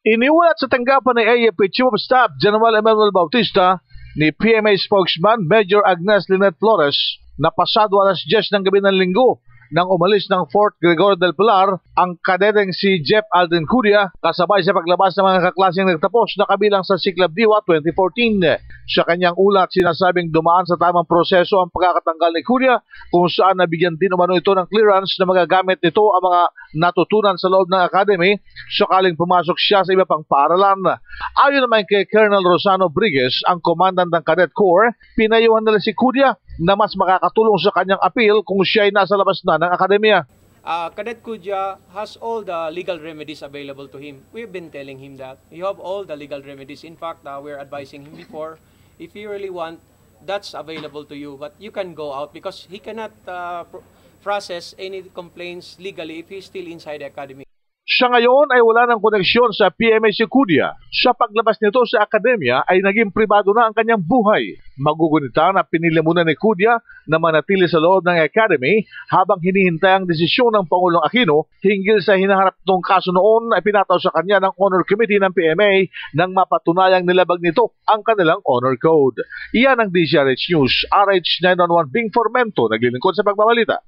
Iniulat sa tanggapan ng AFP Chief of Staff General Emmanuel Bautista ni PMA spokesman Major Agnes Lynette Flores na pasado alas 10 ng gabi ng Linggo nang umalis ng Fort Gregorio del Pilar ang kadeteng si Jeff Alden Curia kasabay sa paglabas ng mga kaklaseng nagtapos na kabilang sa Siklab Diwa 2014. Sa kanyang ulat, sinasabing dumaan sa tamang proseso ang pagkakatanggal ni Curia kung saan nabigyan din umano ito ng clearance na magagamit nito ang mga natutunan sa loob ng academy sakaling pumasok siya sa iba pang paaralan. Ayon naman kay Colonel Rosano Brigues, ang commandant ng Cadet Corps, pinayuhan nila si Curia na mas makakatulong sa kanyang appeal kung siya ay nasa labas na ng akademya. Cadet Curia has all the legal remedies available to him. We've been telling him that. You have all the legal remedies. In fact, we're advising him before, if you really want, that's available to you. But you can go out because he cannot process any complaints legally if he's still inside the academy. Siya ngayon ay wala ng koneksyon sa PMA si Curia. Sa paglabas nito sa akademya ay naging pribado na ang kanyang buhay. Magugunita na pinili muna ni Curia na manatili sa loob ng academy habang hinihintay ang desisyon ng Pangulong Aquino hinggil sa hinaharap nitong kaso noon ay pinataw sa kanya ng Honor Committee ng PMA nang mapatunayang nilabag nito ang kanilang honor code. Iyan ang DZRH News, RH 911 Bing Formento, naglilingkod sa pagbabalita.